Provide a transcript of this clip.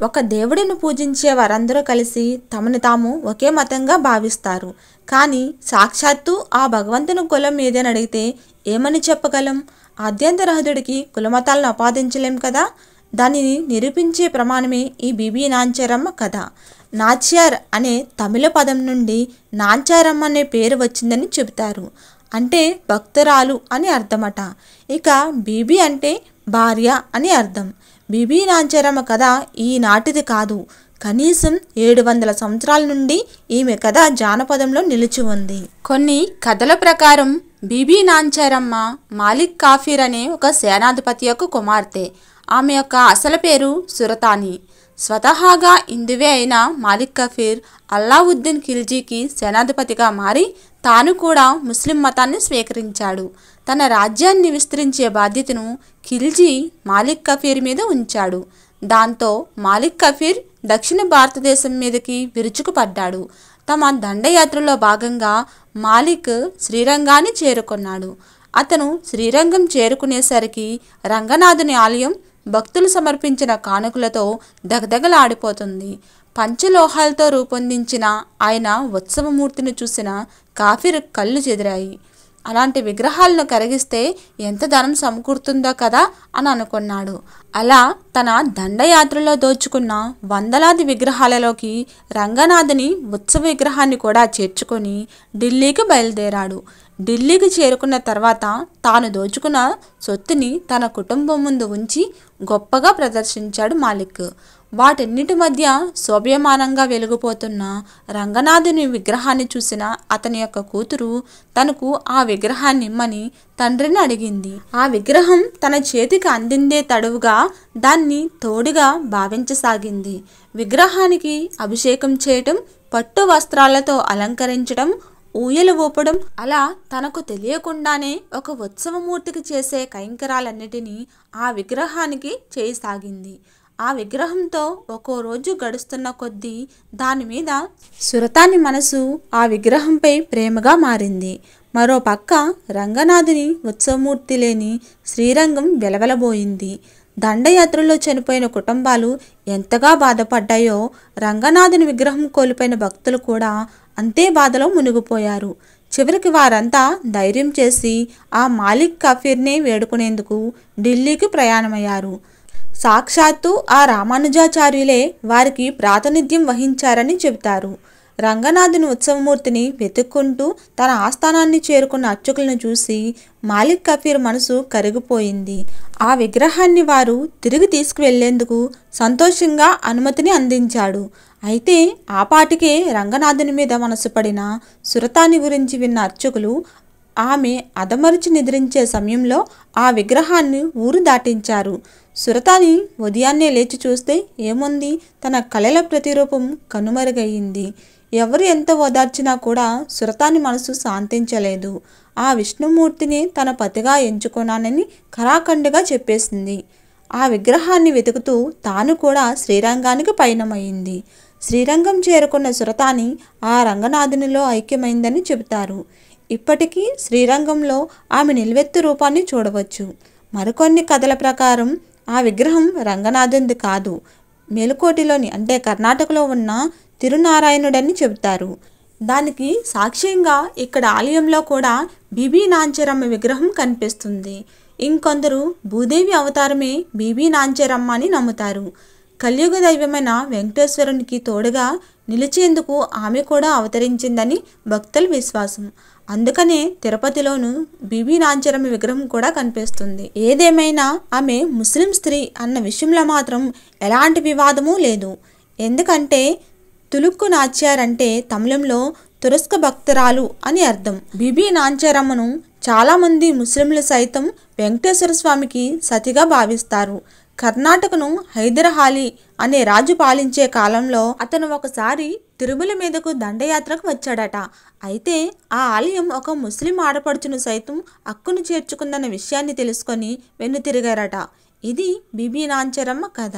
ఒక దేవుడిని పూజించే వారందరూ కలిసి తమను తాము ఒకే మతంగా భావిస్తారు. కానీ సాక్షాత్తు ఆ భగవంతుని కులం ఏదని అడిగితే ఏమని చెప్పగలం? ఆద్యంతరహితుడికి కులమతాలను ఆపాదించలేం కదా. దానిని నిరూపించే ప్రమాణమే ఈ బీబీ నాంచారమ్మ కథ. నాచ్యార్ అనే తమిళ పదం నుండి నాంచారమ్మ అనే పేరు వచ్చిందని చెబుతారు. అంటే భక్తురాలు అని అర్థమట. ఇక బీబీ అంటే భార్య అని అర్థం. బీబీ నాంచారమ్మ కథ ఈనాటిది కాదు. కనీసం 700 సంవత్సరాల నుండి ఈమె కథ జానపదంలో నిలిచి ఉంది. కొన్ని కథల ప్రకారం బీబీ నాంచారమ్మ మాలిక్ కాఫీర్ అనే ఒక సేనాధిపతి యొక్క కుమార్తె. ఆమె యొక్క అసలు పేరు సురతాని. స్వతహాగా హిందువే అయిన మాలిక్ కఫీర్ అల్లావుద్దీన్ ఖిల్జీకి సేనాధిపతిగా మారి తాను కూడా ముస్లిం మతాన్ని స్వీకరించాడు. తన రాజ్యాన్ని విస్తరించే బాధ్యతను ఖిల్జీ మాలిక్ కఫీర్ మీద ఉంచాడు. దాంతో మాలిక్ కఫీర్ దక్షిణ భారతదేశం మీదకి విరుచుకుపడ్డాడు. తమ దండయాత్రలో భాగంగా మాలిక్ శ్రీరంగాన్ని చేరుకున్నాడు. అతను శ్రీరంగం చేరుకునేసరికి రంగనాథుని ఆలయం భక్తులు సమర్పించిన కానుకలతో దగదగలాడిపోతుంది. పంచలోహాలతో రూపొందించిన ఆయన ఉత్సవమూర్తిని చూసిన కాఫీర్ కళ్ళు చెదిరాయి. అలాంటి విగ్రహాలను కరిగిస్తే ఎంత ధనం సమకూరుతుందో కదా అని అనుకున్నాడు. అలా తన దండయాత్రలో దోచుకున్న వందలాది విగ్రహాలలోకి రంగనాథుని ఉత్సవ విగ్రహాన్ని కూడా చేర్చుకొని ఢిల్లీకి బయలుదేరాడు. ఢిల్లీకి చేరుకున్న తర్వాత తాను దోచుకున్న సొత్తుని తన కుటుంబం ముందు ఉంచి గొప్పగా ప్రదర్శించాడు మాలిక్. వాటన్నిటి మధ్య శోభ్యమానంగా వెలిగిపోతున్న రంగనాథుని విగ్రహాన్ని చూసిన అతని యొక్క కూతురు తనకు ఆ విగ్రహాన్ని ఇమ్మని తండ్రిని అడిగింది. ఆ విగ్రహం తన చేతికి అందిందే తడువుగా దాన్ని తోడుగా భావించసాగింది. విగ్రహానికి అభిషేకం చేయటం, పట్టు వస్త్రాలతో అలంకరించడం, ఊయల ఊపడం, అలా తనకు తెలియకుండానే ఒక ఉత్సవమూర్తికి చేసే కైంకరాలన్నిటినీ ఆ విగ్రహానికి చేయసాగింది. ఆ విగ్రహంతో ఒక్కో రోజు గడుస్తున్న కొద్దీ దాని మీద సురతాని మనసు ఆ విగ్రహంపై ప్రేమగా మారింది. మరో పక్క రంగనాథుని ఉత్సవమూర్తి లేని శ్రీరంగం వెలవెలబోయింది. దండయాత్రలో చనిపోయిన కుటుంబాలు ఎంతగా బాధపడ్డాయో రంగనాథుని విగ్రహం కోల్పోయిన భక్తులు కూడా అంతే బాధలో మునిగిపోయారు. చివరికి వారంతా ధైర్యం చేసి ఆ మాలిక్ కఫీర్నే వేడుకునేందుకు ఢిల్లీకి ప్రయాణమయ్యారు. సాక్షాత్తు ఆ రామానుజాచార్యులే వారికి ప్రాతినిధ్యం వహించారని చెబుతారు. రంగనాథుని ఉత్సవమూర్తిని వెతుక్కుంటూ తన ఆస్థానాన్ని చేరుకున్న అర్చకులను చూసి మాలిక్ కఫీర్ మనసు కరిగిపోయింది. ఆ విగ్రహాన్ని వారు తిరిగి తీసుకువెళ్లేందుకు సంతోషంగా అనుమతిని అందించాడు. అయితే ఆపాటికే రంగనాథుని మీద మనసు పడిన సురతాని గురించి విన్న అర్చకులు ఆమె అదమరిచి నిద్రించే సమయంలో ఆ విగ్రహాన్ని ఊరు దాటించారు. సురతాని ఉదయాన్నే లేచి చూస్తే ఏముంది, తన కళల ప్రతిరూపం కనుమరుగయ్యింది. ఎవరు ఎంత ఓదార్చినా కూడా సురతాని మనసు శాంతించలేదు. ఆ విష్ణుమూర్తిని తన పతిగా ఎంచుకున్నానని ఖరాఖండిగా చెప్పేసింది. ఆ విగ్రహాన్ని వెతుకుతూ తాను కూడా శ్రీరంగానికి పయనమైంది. శ్రీరంగం చేరుకున్న సురతాని ఆ రంగనాథునిలో ఐక్యమైందని చెబుతారు. ఇప్పటికీ శ్రీరంగంలో ఆమె నిలువెత్తు రూపాన్ని చూడవచ్చు. మరికొన్ని కథల ప్రకారం ఆ విగ్రహం రంగనాథునిది కాదు, మేలుకోటిలోని అంటే కర్ణాటకలో ఉన్న తిరునారాయణుడని చెబుతారు. దానికి సాక్ష్యంగా ఇక్కడ ఆలయంలో కూడా బీబీ నాంచారమ్మ విగ్రహం కనిపిస్తుంది. ఇంకొందరు భూదేవి అవతారమే బీబీ నాంచారమ్మ అని నమ్ముతారు. కలియుగ దైవమైన వెంకటేశ్వరునికి తోడుగా నిలిచేందుకు ఆమె కూడా అవతరించిందని భక్తుల విశ్వాసం. అందుకనే తిరుపతిలోను బీబీ నాంచారమ్మ విగ్రహం కూడా కనిపిస్తుంది. ఏదేమైనా ఆమె ముస్లిం స్త్రీ అన్న విషయంలో మాత్రం ఎలాంటి వివాదమూ లేదు. ఎందుకంటే తులుక్కు నాచ్యార్ అంటే తమిళంలో తురస్క భక్తురాలు అని అర్థం. బీబీ నాంచారమ్మను చాలామంది ముస్లింలు సైతం వెంకటేశ్వర స్వామికి సతిగా భావిస్తారు. కర్ణాటకను హైదర్ అలీ అనే రాజు పాలించే కాలంలో అతను ఒకసారి తిరుమల మీదకు దండయాత్రకు వచ్చాడట. అయితే ఆ ఆలయం ఒక ముస్లిం ఆడపడుచును సైతం అక్కును చేర్చుకుందన్న విషయాన్ని తెలుసుకొని వెన్నుతిరిగారట. ఇది బీబీ నాంచారమ్మ కథ.